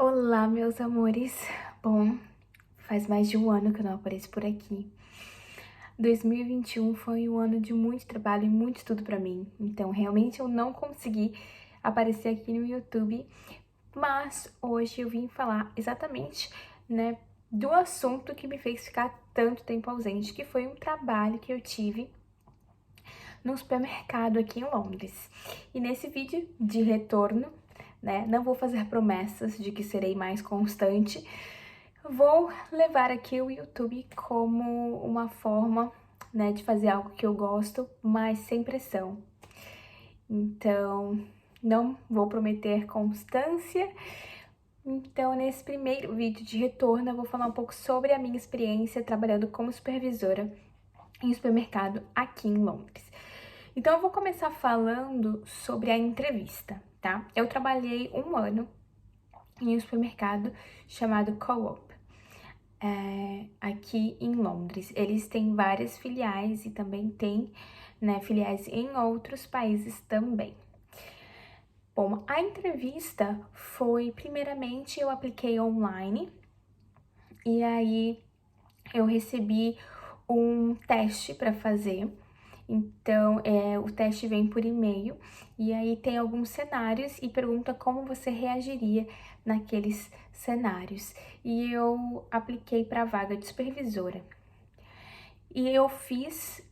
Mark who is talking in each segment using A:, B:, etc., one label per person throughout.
A: Olá, meus amores. Bom, faz mais de um ano que eu não apareço por aqui. 2021 foi um ano de muito trabalho e muito estudo pra mim. Então, realmente eu não consegui aparecer aqui no YouTube, mas hoje eu vim falar exatamente, né, do assunto que me fez ficar tanto tempo ausente, que foi um trabalho que eu tive num supermercado aqui em Londres. E nesse vídeo de retorno, né, não vou fazer promessas de que serei mais constante. Vou levar aqui o YouTube como uma forma, né, de fazer algo que eu gosto, mas sem pressão. Então, não vou prometer constância. Então, nesse primeiro vídeo de retorno, eu vou falar um pouco sobre a minha experiência trabalhando como supervisora em um supermercado aqui em Londres. Então, eu vou começar falando sobre a entrevista, tá? Eu trabalhei um ano em um supermercado chamado Co-op, aqui em Londres. Eles têm várias filiais e também tem, né, filiais em outros países também. Bom, a entrevista foi, primeiramente, eu apliquei online e aí eu recebi um teste para fazer. Então, o teste vem por e-mail e aí tem alguns cenários e pergunta como você reagiria naqueles cenários. E eu apliquei para a vaga de supervisora. E eu fiz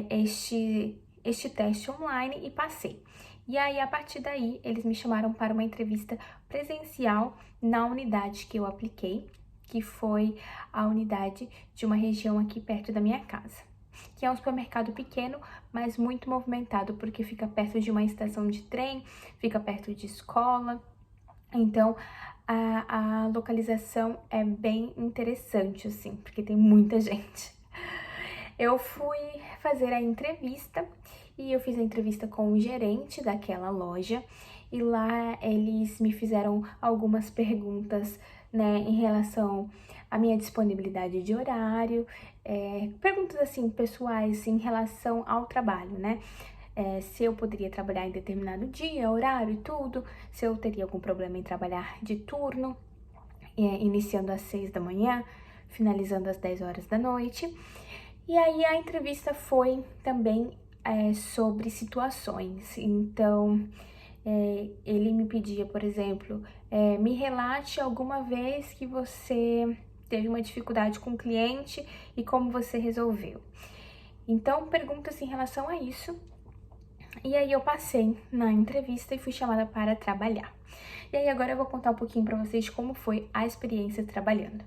A: este teste online e passei. E aí, a partir daí, eles me chamaram para uma entrevista presencial na unidade que eu apliquei, que foi a unidade de uma região aqui perto da minha casa, que é um supermercado pequeno, mas muito movimentado, porque fica perto de uma estação de trem, fica perto de escola. Então, a localização é bem interessante, assim, porque tem muita gente. Eu fui fazer a entrevista e eu fiz a entrevista com o gerente daquela loja e lá eles me fizeram algumas perguntas, né, em relação à minha disponibilidade de horário, perguntas assim pessoais em relação ao trabalho, né? Se eu poderia trabalhar em determinado dia, horário e tudo, se eu teria algum problema em trabalhar de turno, iniciando às 6 da manhã, finalizando às 10 horas da noite. E aí a entrevista foi também sobre situações. Então, ele me pedia, por exemplo, me relate alguma vez que você teve uma dificuldade com o cliente e como você resolveu. Então, perguntas em relação a isso. E aí eu passei na entrevista e fui chamada para trabalhar. E aí agora eu vou contar um pouquinho para vocês como foi a experiência trabalhando.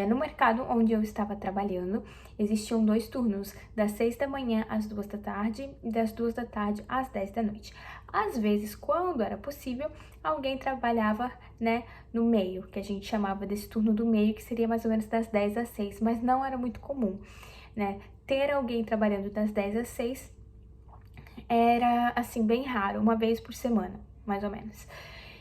A: No mercado onde eu estava trabalhando, existiam 2 turnos, das 6 da manhã às 2 da tarde e das 2 da tarde às 10 da noite. Às vezes, quando era possível, alguém trabalhava, né, no meio, que a gente chamava desse turno do meio, que seria mais ou menos das 10 às 6, mas não era muito comum, né? Ter alguém trabalhando das 10 às 6 era, assim, bem raro, uma vez por semana, mais ou menos.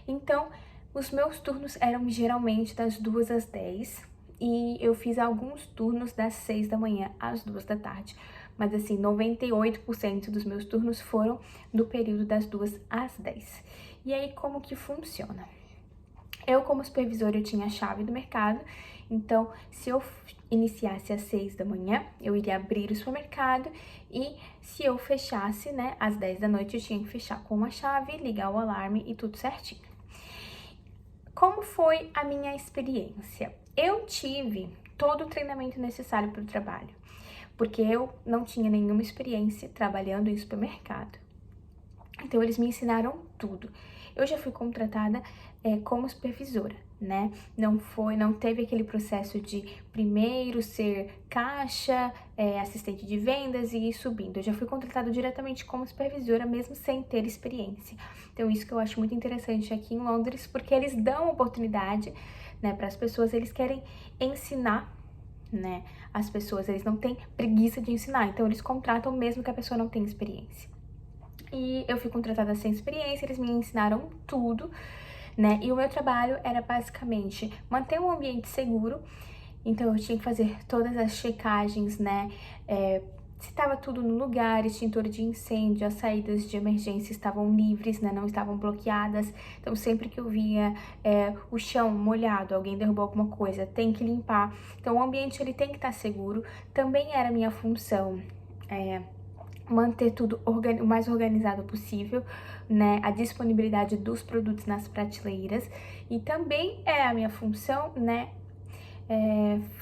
A: Então, os meus turnos eram geralmente das 2 às 10 e eu fiz alguns turnos das 6 da manhã às 2 da tarde. Mas assim, 98% dos meus turnos foram do período das 2 às 10. E aí, como que funciona? Eu, como supervisora, eu tinha a chave do mercado, então se eu iniciasse às 6 da manhã, eu iria abrir o supermercado e se eu fechasse, né, às 10 da noite, eu tinha que fechar com a chave, ligar o alarme e tudo certinho. Como foi a minha experiência? Eu tive todo o treinamento necessário para o trabalho, porque eu não tinha nenhuma experiência trabalhando em supermercado. Então, eles me ensinaram tudo. Eu já fui contratada como supervisora, né? Não teve aquele processo de primeiro ser caixa, assistente de vendas e ir subindo. Eu já fui contratada diretamente como supervisora, mesmo sem ter experiência. Então, isso que eu acho muito interessante aqui em Londres, porque eles dão oportunidade, né, para as pessoas, eles querem ensinar, né, as pessoas, eles não têm preguiça de ensinar, então eles contratam mesmo que a pessoa não tenha experiência. E eu fui contratada sem experiência, eles me ensinaram tudo, né? E o meu trabalho era basicamente manter um ambiente seguro, então eu tinha que fazer todas as checagens, né? se estava tudo no lugar, extintor de incêndio, as saídas de emergência estavam livres, né, não estavam bloqueadas. Então, sempre que eu via o chão molhado, alguém derrubou alguma coisa, tem que limpar. Então, o ambiente ele tem que estar seguro. Também era minha função manter tudo o mais organizado possível, né, a disponibilidade dos produtos nas prateleiras. E também é a minha função, né,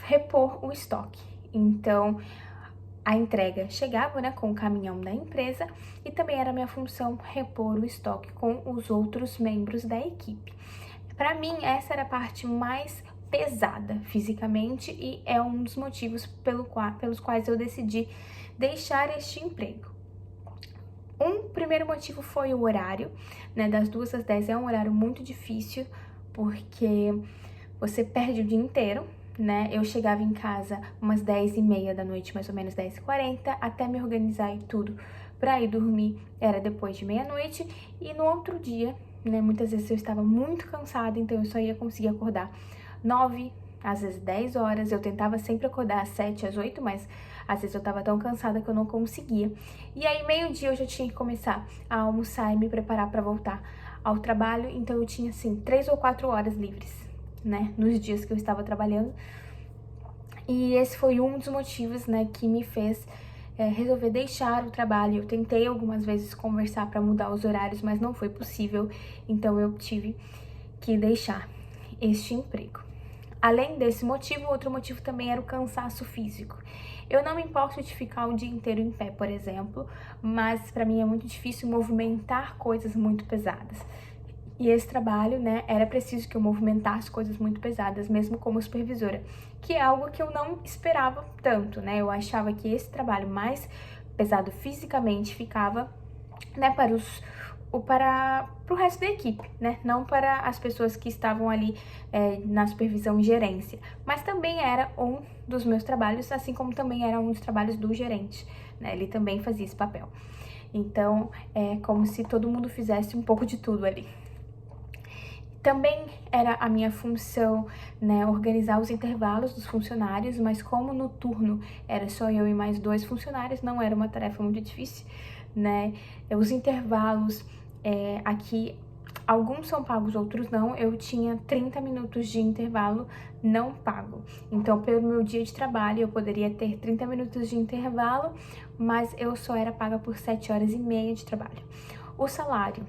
A: repor o estoque. Então, a entrega chegava, né, com o caminhão da empresa e também era minha função repor o estoque com os outros membros da equipe. Para mim, essa era a parte mais pesada fisicamente e é um dos motivos pelos quais eu decidi deixar este emprego. Um primeiro motivo foi o horário, né, das 2 às 10 é um horário muito difícil, porque você perde o dia inteiro, né? Eu chegava em casa umas 10h30 da noite, mais ou menos 10h40, até me organizar e tudo para ir dormir era depois de meia-noite, e no outro dia, né, muitas vezes eu estava muito cansada, então eu só ia conseguir acordar 9, às vezes 10 horas, eu tentava sempre acordar às 7, às 8, mas às vezes eu tava tão cansada que eu não conseguia. E aí, meio-dia, eu já tinha que começar a almoçar e me preparar para voltar ao trabalho, então eu tinha, assim, 3 ou 4 horas livres, né, nos dias que eu estava trabalhando. E esse foi um dos motivos, né, que me fez resolver deixar o trabalho. Eu tentei algumas vezes conversar para mudar os horários, mas não foi possível, então eu tive que deixar este emprego. Além desse motivo, outro motivo também era o cansaço físico. Eu não me importo de ficar o dia inteiro em pé, por exemplo, mas para mim é muito difícil movimentar coisas muito pesadas. E esse trabalho, né, era preciso que eu movimentasse coisas muito pesadas, mesmo como supervisora, que é algo que eu não esperava tanto, né? Eu achava que esse trabalho mais pesado fisicamente ficava, né, para o resto da equipe, né? Não para as pessoas que estavam ali na supervisão e gerência. Mas também era um dos meus trabalhos, assim como também era um dos trabalhos do gerente, né? Ele também fazia esse papel. Então, é como se todo mundo fizesse um pouco de tudo ali. Também era a minha função, né, organizar os intervalos dos funcionários, mas como no turno era só eu e mais 2 funcionários, não era uma tarefa muito difícil, né? Os intervalos aqui, alguns são pagos, outros não. Eu tinha 30 minutos de intervalo não pago. Então, pelo meu dia de trabalho, eu poderia ter 30 minutos de intervalo, mas eu só era paga por 7h30 de trabalho. O salário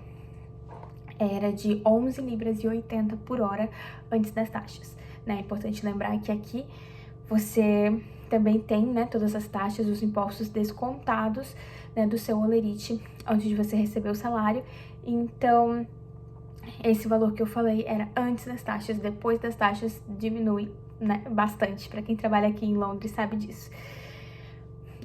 A: era de 11 libras e 80 por hora antes das taxas, né? É importante lembrar que aqui você também tem, né, todas as taxas, os impostos descontados, né, do seu holerite antes de você receber o salário. Então, esse valor que eu falei era antes das taxas, depois das taxas diminui, né, bastante. Para quem trabalha aqui em Londres sabe disso.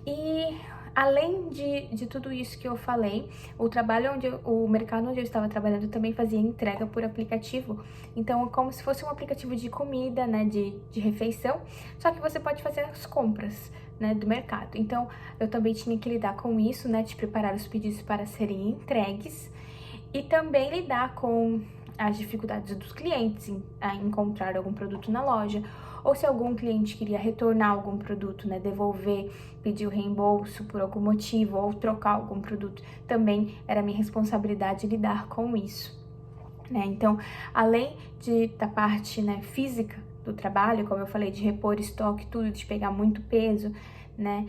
A: E além de tudo isso que eu falei, o mercado onde eu estava trabalhando também fazia entrega por aplicativo. Então, é como se fosse um aplicativo de comida, né, de refeição, só que você pode fazer as compras, né, do mercado. Então, eu também tinha que lidar com isso, né, de preparar os pedidos para serem entregues e também lidar com as dificuldades dos clientes em encontrar algum produto na loja, ou se algum cliente queria retornar algum produto, né, devolver, pedir o reembolso por algum motivo, ou trocar algum produto, também era minha responsabilidade lidar com isso, né? Então, além da parte, né, física do trabalho, como eu falei, de repor estoque, tudo, de pegar muito peso, né,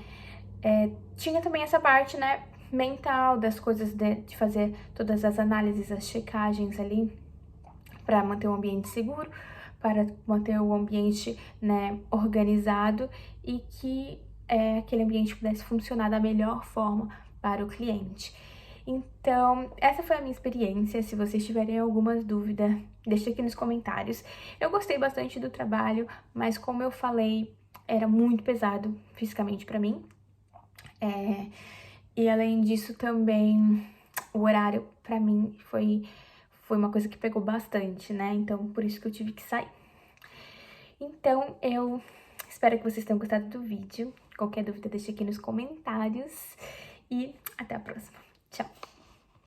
A: tinha também essa parte, né, mental, das coisas de fazer todas as análises, as checagens ali, para manter o ambiente seguro, para manter o ambiente, né, organizado e que aquele ambiente pudesse funcionar da melhor forma para o cliente. Então, essa foi a minha experiência. Se vocês tiverem algumas dúvidas, deixe aqui nos comentários. Eu gostei bastante do trabalho, mas como eu falei, era muito pesado fisicamente para mim. E além disso também, o horário para mim foi uma coisa que pegou bastante, né? Então, por isso que eu tive que sair. Então, eu espero que vocês tenham gostado do vídeo. Qualquer dúvida, deixa aqui nos comentários. E até a próxima. Tchau!